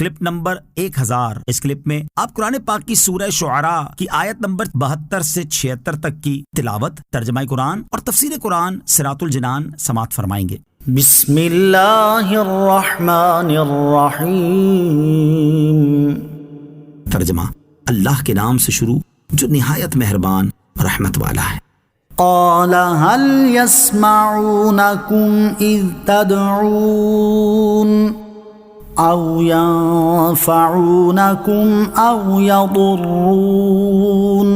Clip number 1000۔ اس clip میں آپ قرآن پاک کی سورہ شعراء کی آیت نمبر 72 سے 76 تک کی تلاوت، ترجمہ قرآن اور تفسیر قرآن صراط الجنان سماعت فرمائیں گے۔ بسم اللہ الرحمن الرحیم۔ ترجمہ: اللہ کے نام سے شروع جو نہایت مہربان رحمت والا ہے۔ قال هل يسمعونكم اذ تدعون او ينفعونكم او يضرون۔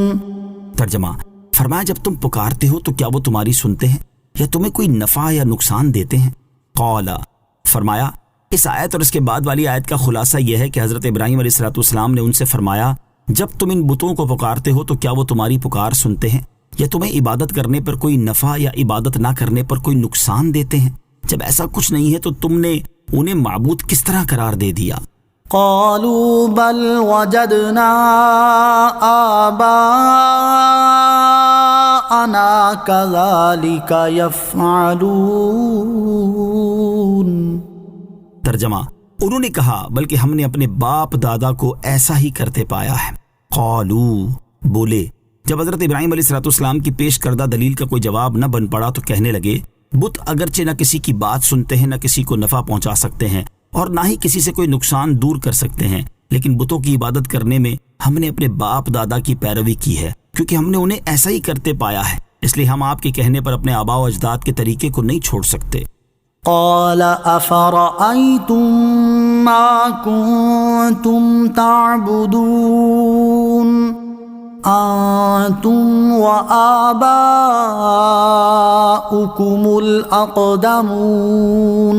ترجمہ: فرمایا جب تم پکارتے ہو تو کیا وہ تمہاری سنتے ہیں یا تمہیں کوئی نفع یا نقصان دیتے ہیں؟ قال، فرمایا اس آیت اور اس کے بعد والی آیت کا خلاصہ یہ ہے کہ حضرت ابراہیم علیہ السلام نے ان سے فرمایا جب تم ان بتوں کو پکارتے ہو تو کیا وہ تمہاری پکار سنتے ہیں یا تمہیں عبادت کرنے پر کوئی نفع یا عبادت نہ کرنے پر کوئی نقصان دیتے ہیں؟ جب ایسا کچھ نہیں ہے تو تم نے انہیں معبود کس طرح قرار دے دیا؟ قالوا بل وجدنا آباءنا كذلك يفعلون۔ ترجمہ: انہوں نے کہا بلکہ ہم نے اپنے باپ دادا کو ایسا ہی کرتے پایا ہے۔ قالو، بولے جب حضرت ابراہیم علیہ السلام کی پیش کردہ دلیل کا کوئی جواب نہ بن پڑا تو کہنے لگے بت اگرچہ نہ کسی کی بات سنتے ہیں، نہ کسی کو نفع پہنچا سکتے ہیں اور نہ ہی کسی سے کوئی نقصان دور کر سکتے ہیں، لیکن بتوں کی عبادت کرنے میں ہم نے اپنے باپ دادا کی پیروی کی ہے کیونکہ ہم نے انہیں ایسا ہی کرتے پایا ہے، اس لیے ہم آپ کے کہنے پر اپنے آباء و اجداد کے طریقے کو نہیں چھوڑ سکتے۔ قال افرأيتم ما كنتم تعبدون انتم وآباؤكم الاقدمون۔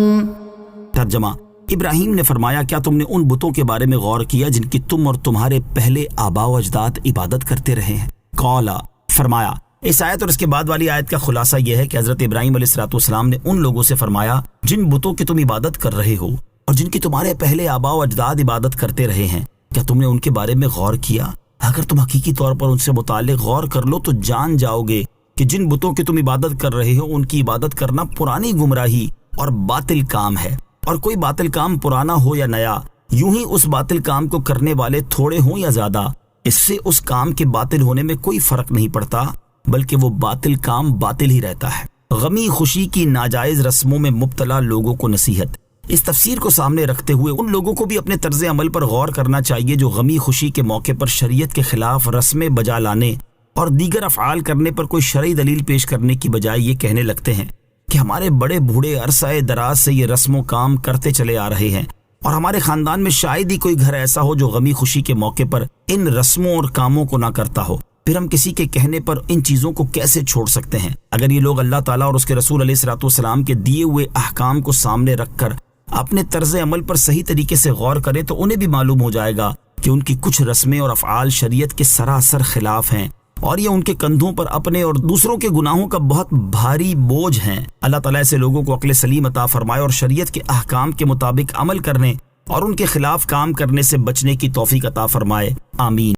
ترجمہ: ابراہیم نے فرمایا کیا تم نے ان بتوں کے بارے میں غور کیا جن کی تم اور تمہارے پہلے آباء و اجداد عبادت کرتے رہے ہیں؟ قال، فرمایا اس آیت اور اس کے بعد والی آیت کا خلاصہ یہ ہے کہ حضرت ابراہیم علیہ السلام نے ان لوگوں سے فرمایا جن بتوں کی تم عبادت کر رہے ہو اور جن کی تمہارے پہلے آباء و اجداد عبادت کرتے رہے ہیں، کیا تم نے ان کے بارے میں غور کیا؟ اگر تم حقیقی طور پر ان سے متعلق غور کر لو تو جان جاؤ گے کہ جن بتوں کی تم عبادت کر رہے ہو ان کی عبادت کرنا پرانی گمراہی اور باطل کام ہے، اور کوئی باطل کام پرانا ہو یا نیا، یوں ہی اس باطل کام کو کرنے والے تھوڑے ہوں یا زیادہ، اس سے اس کام کے باطل ہونے میں کوئی فرق نہیں پڑتا، بلکہ وہ باطل کام باطل ہی رہتا ہے۔ غمی خوشی کی ناجائز رسموں میں مبتلا لوگوں کو نصیحت۔ اس تفسیر کو سامنے رکھتے ہوئے ان لوگوں کو بھی اپنے طرز عمل پر غور کرنا چاہیے جو غمی خوشی کے موقع پر شریعت کے خلاف رسمیں بجا لانے اور دیگر افعال کرنے پر کوئی شرعی دلیل پیش کرنے کی بجائے یہ کہنے لگتے ہیں کہ ہمارے بڑے بوڑھے عرصہ دراز سے یہ رسم و کام کرتے چلے آ رہے ہیں اور ہمارے خاندان میں شاید ہی کوئی گھر ایسا ہو جو غمی خوشی کے موقع پر ان رسموں اور کاموں کو نہ کرتا ہو، پھر ہم کسی کے کہنے پر ان چیزوں کو کیسے چھوڑ سکتے ہیں؟ اگر یہ لوگ اللہ تعالیٰ اور اس کے رسول علیہ السلام کے دیے ہوئے احکام کو سامنے رکھ کر اپنے طرز عمل پر صحیح طریقے سے غور کریں تو انہیں بھی معلوم ہو جائے گا کہ ان کی کچھ رسمیں اور افعال شریعت کے سراسر خلاف ہیں اور یہ ان کے کندھوں پر اپنے اور دوسروں کے گناہوں کا بہت بھاری بوجھ ہیں۔ اللہ تعالیٰ ایسے لوگوں کو عقل سلیم عطا فرمائے اور شریعت کے احکام کے مطابق عمل کرنے اور ان کے خلاف کام کرنے سے بچنے کی توفیق عطا فرمائے، آمین۔